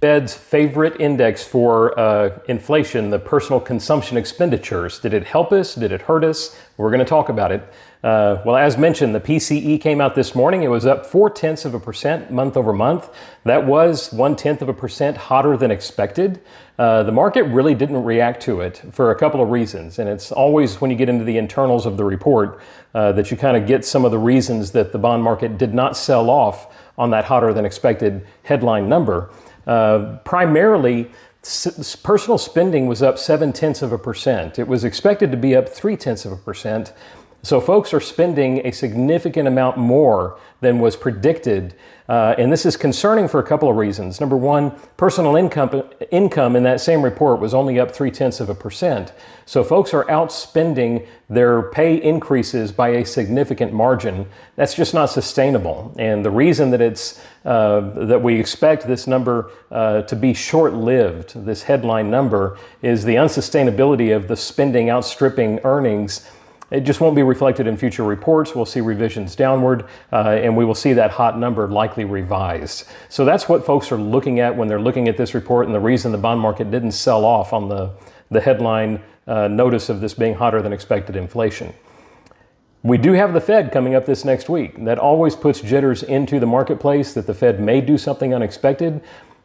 Fed's favorite index for inflation, the personal consumption expenditures. Did it help us? Did it hurt us? We're going to talk about it. Well, as mentioned, the PCE came out this morning. It was up 0.4% month over month. That was 0.1% hotter than expected. The market really didn't react to it for a couple of reasons. And it's always when you get into the internals of the report that you kind of get some of the reasons that the bond market did not sell off on that hotter than expected headline number. Primarily, personal spending was up 0.7%. It was expected to be up 0.3%. So folks are spending a significant amount more than was predicted. And this is concerning for a couple of reasons. Number one, personal income in that same report was only up 0.3%. So folks are outspending their pay increases by a significant margin. That's just not sustainable. And the reason that that we expect this number to be short-lived, this headline number, is the unsustainability of the spending outstripping earnings. It just won't be reflected in future reports. We'll see revisions downward, and we will see that hot number likely revised. So that's what folks are looking at when they're looking at this report, and the reason the bond market didn't sell off on the headline notice of this being hotter than expected inflation. We do have the Fed coming up this next week. That always puts jitters into the marketplace that the Fed may do something unexpected.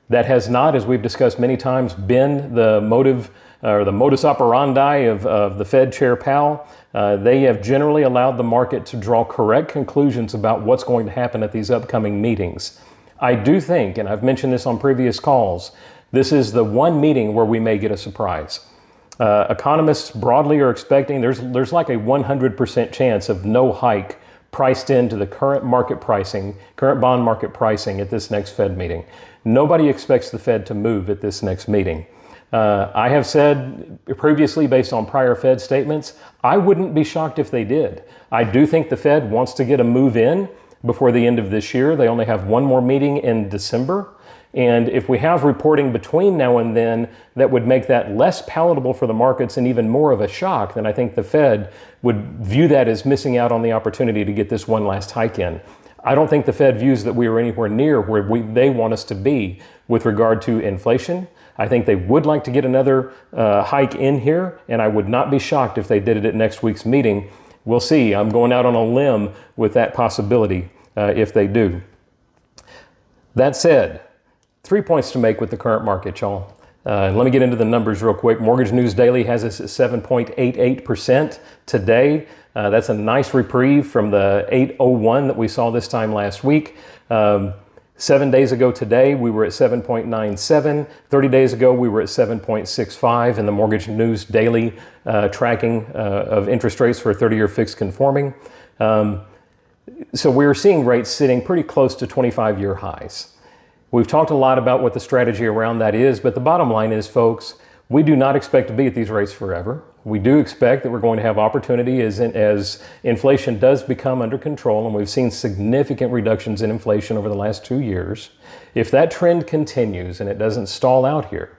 That has not, as we've discussed many times, been the motive or the modus operandi of the Fed Chair Powell. They have generally allowed the market to draw correct conclusions about what's going to happen at these upcoming meetings. I do think, and I've mentioned this on previous calls, this is the one meeting where we may get a surprise. Economists broadly are expecting there's like a 100% chance of no hike priced into the current bond market pricing at this next Fed meeting. Nobody expects the Fed to move at this next meeting. I have said previously, based on prior Fed statements, I wouldn't be shocked if they did. I do think the Fed wants to get a move in before the end of this year. They only have one more meeting in December. And if we have reporting between now and then that would make that less palatable for the markets and even more of a shock, then I think the Fed would view that as missing out on the opportunity to get this one last hike in. I don't think the Fed views that we are anywhere near where they want us to be with regard to inflation. I think they would like to get another hike in here, and I would not be shocked if they did it at next week's meeting. We'll see. I'm going out on a limb with that possibility if they do. That said, 3 points to make with the current market, y'all. Let me get into the numbers real quick. Mortgage News Daily has us at 7.88% today. That's a nice reprieve from the 8.01 that we saw this time last week. 7 days ago today, we were at 7.97. 30 days ago, we were at 7.65 in the Mortgage News Daily tracking of interest rates for a 30-year fixed conforming. So we're seeing rates sitting pretty close to 25-year highs. We've talked a lot about what the strategy around that is, but the bottom line is, folks, we do not expect to be at these rates forever. We do expect that we're going to have opportunity as inflation does become under control, and we've seen significant reductions in inflation over the last 2 years. If that trend continues and it doesn't stall out here,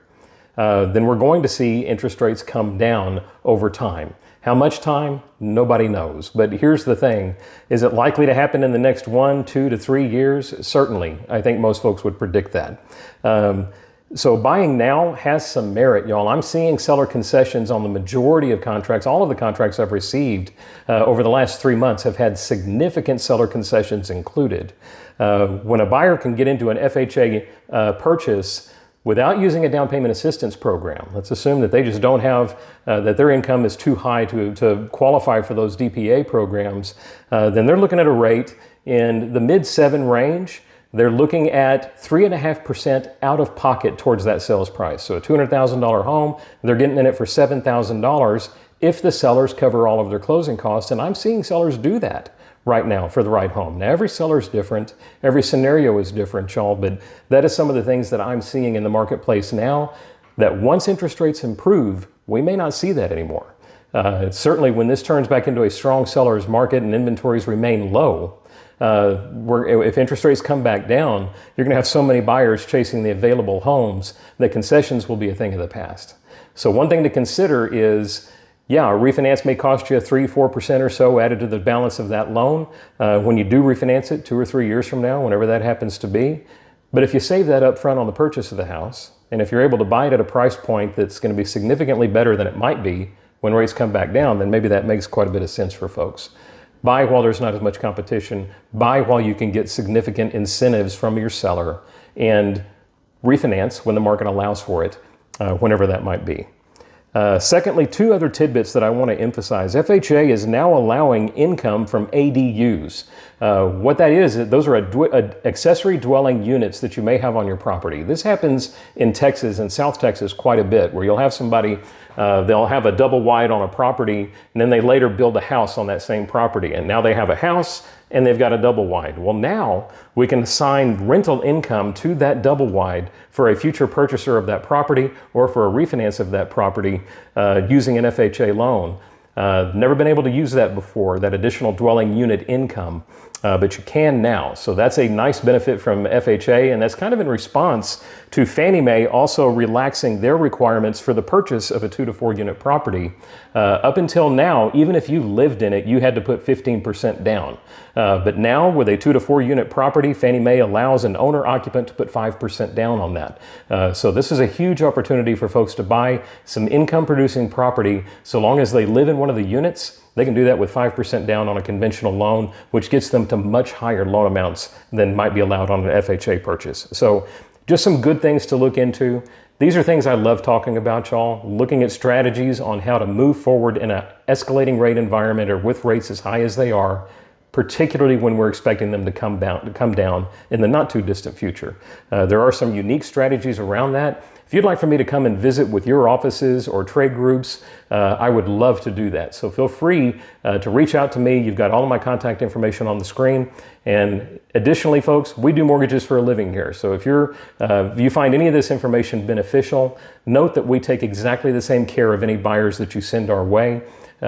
then we're going to see interest rates come down over time. How much time? Nobody knows. But here's the thing. Is it likely to happen in the next 1, 2 to 3 years? Certainly. I think most folks would predict that. So buying now has some merit, y'all. I'm seeing seller concessions on the majority of contracts. All of the contracts I've received over the last 3 months have had significant seller concessions included. When a buyer can get into an FHA purchase without using a down payment assistance program, let's assume that they just don't have, that their income is too high to qualify for those DPA programs, then they're looking at a rate in the mid-7 range. They're looking at 3.5% out of pocket towards that sales price. So a $200,000 home, they're getting in it for $7,000 if the sellers cover all of their closing costs. And I'm seeing sellers do that right now for the right home. Now, every seller is different. Every scenario is different, y'all, but that is some of the things that I'm seeing in the marketplace now, that once interest rates improve, we may not see that anymore. Certainly when this turns back into a strong seller's market and inventories remain low, if interest rates come back down, you're going to have so many buyers chasing the available homes that concessions will be a thing of the past. So one thing to consider is, yeah, a refinance may cost you 3-4% or so added to the balance of that loan when you do refinance it 2 or 3 years from now, whenever that happens to be. But if you save that up front on the purchase of the house, and if you're able to buy it at a price point that's going to be significantly better than it might be when rates come back down, then maybe that makes quite a bit of sense for folks. Buy while there's not as much competition. Buy while you can get significant incentives from your seller, and refinance when the market allows for it, whenever that might be. Secondly, two other tidbits that I want to emphasize. FHA is now allowing income from ADUs. What that is, those are accessory dwelling units that you may have on your property. This happens in Texas and South Texas quite a bit, where you'll have somebody, they'll have a double wide on a property, and then they later build a house on that same property. And now they have a house and they've got a double wide. Well, now we can assign rental income to that double wide for a future purchaser of that property or for a refinance of that property using an FHA loan. Never been able to use that before, that additional dwelling unit income, but you can now. So that's a nice benefit from FHA, and that's kind of in response to Fannie Mae also relaxing their requirements for the purchase of a 2 to 4 unit property. Up until now, even if you lived in it, you had to put 15% down. But now with a 2 to 4 unit property, Fannie Mae allows an owner occupant to put 5% down on that. So this is a huge opportunity for folks to buy some income producing property. So long as they live in one of the units, they can do that with 5% down on a conventional loan, which gets them to much higher loan amounts than might be allowed on an FHA purchase. So just some good things to look into. These are things I love talking about, y'all. Looking at strategies on how to move forward in an escalating rate environment or with rates as high as they are, particularly when we're expecting them to come down in the not too distant future. There are some unique strategies around that. If you'd like for me to come and visit with your offices or trade groups, I would love to do that. So feel free to reach out to me. You've got all of my contact information on the screen. And additionally, folks, we do mortgages for a living here. So if you find any of this information beneficial, note that we take exactly the same care of any buyers that you send our way.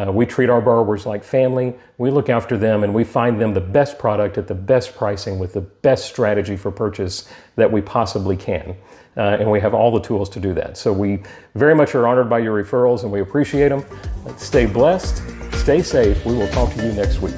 We treat our borrowers like family. We look after them, and we find them the best product at the best pricing with the best strategy for purchase that we possibly can. And we have all the tools to do that. So we very much are honored by your referrals, and we appreciate them. Stay blessed, stay safe. We will talk to you next week.